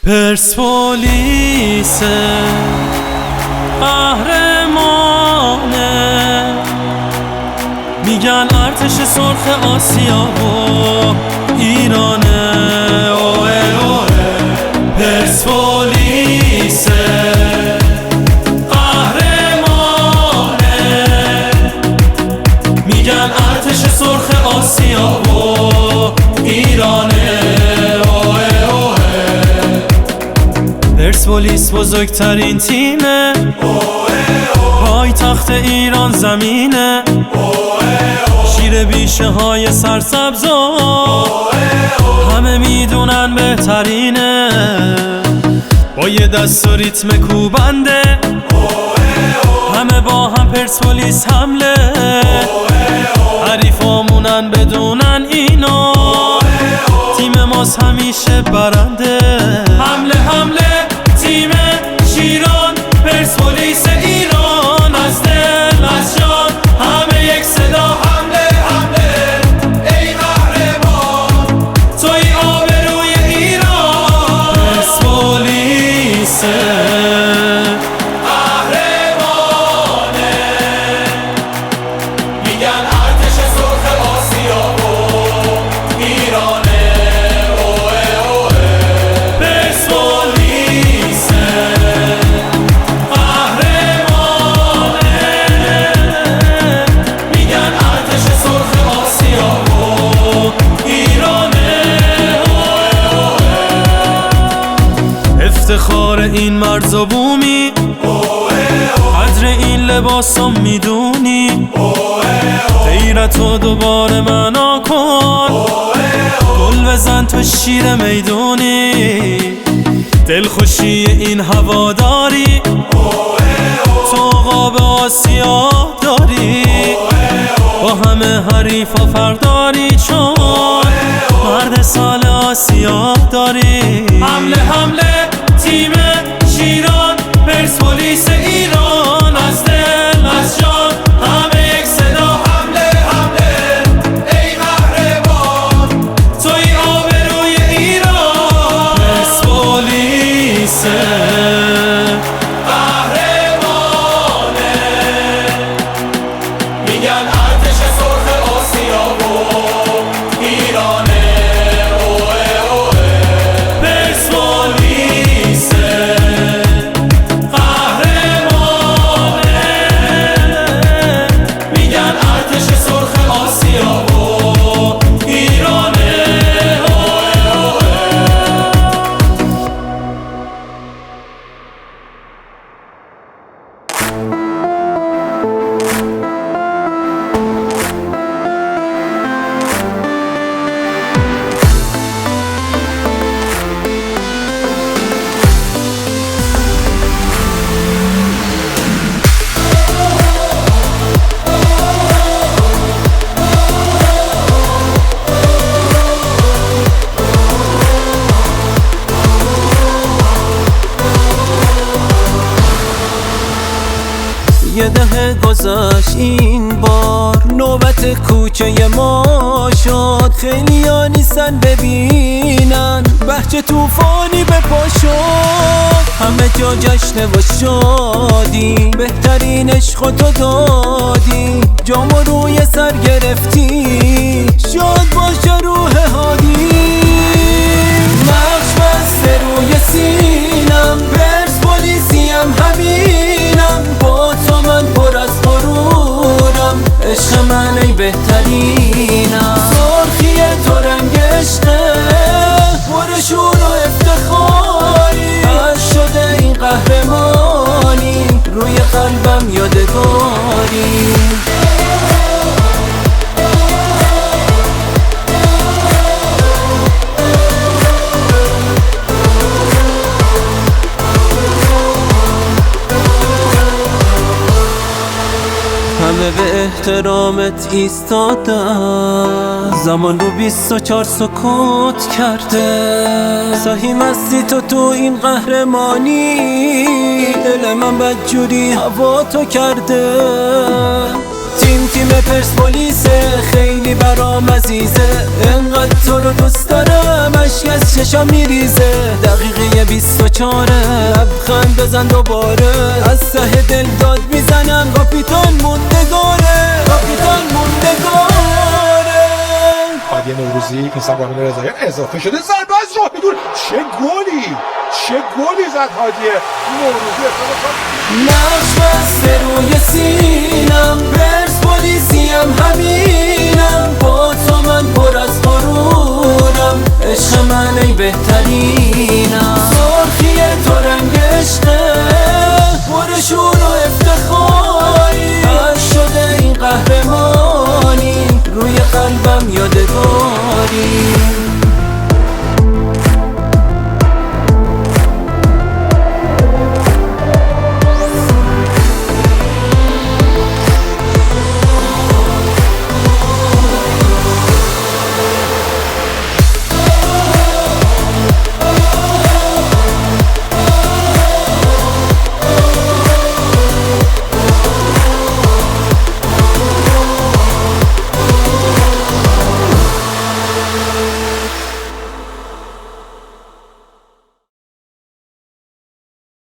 پرسپولیس قهرمانه، میگن ارتش سرخ آسیا و ایرانه. اوه اوه پرسپولیس قهرمانه، میگن ارتش سرخ آسیا و ایرانه. پرسپولیس بزرگترین تیمه، پایتخت ایران زمینه، شیر بیشه های سرسبزا همه میدونن بهترینه. با یه دست و ریتم کوبنده همه با هم پرسپولیس حمله، حریفامونن بدونن اینا تیم ماست همیشه برنده. حمله حمله تیم شیران، پرسپولیس ایران، از دل از جان همه یک صدا. حمله حمله ای قهرمان، توی آبروی ایران. پرسپولیس قهرمانه، میگن ارتش سرخ آسیا و ایرانه. افتخار این مرز و بومی، قدر این لباسم میدونی، غیرتو دوباره معنا کن، گل بزن تو شیر میدونی. دلخوشی این هواداری تو قاب آسیا داری، با همه حریفا فرداری چون مرد سال آسیا داری. حمله حمله تیم شیران، پرسپولیس ایران، از دل از جان همه یک صدا. حمله حمله ای قهرمان، توی آبروی ایران. پرسپولیس قهرمانه، میگن ارتش سرخ آسیا و ایرانه. یه دهه گذشت این بار، نوبت کوچه ما شد. خیلیا نیستن ببینن بهجه توفانی به پا شد. همه جا جشنه و شادی، بهترین عشق تو دادی، جامو روی سر گرفتی، شاد باشه روح هادی. مخش بسته روی سینم، پرسپولیسیم همینم، با تو من پر از غرورم، عشق من ای بهترینم. سرخی تو رنگ عشقه، پر شور و افتخاری، از شده این قهرمانی، روی قلبم یادگاری. همه به احترامت ایستادن، زمان رو 24 سکوت کرده. سهیم هستی تو این قهرمانی، دل من بدجوری هوا تو کرده. تیم پرسپولیسه، خیلی برام عزیزه، انقدر تو رو دوست دارم اشک از چشام میریزه. دقیقه 24 لبخند بزن دوباره، از ته دل داد میزنم کاپیتان موندگاره، کاپیتان موندگاره. هادی نوروزی اینستاگرام رضایت اضافه شده، ضربه از راه دور، چه گلی زد هادی نوروزی. نقش بسته روی سینم، پرسپولیسیم همینم، با تو من پر از غرورم، عشق من ای بهترینم، سرخی تو رنگ عشقه، پر شور و افتخار.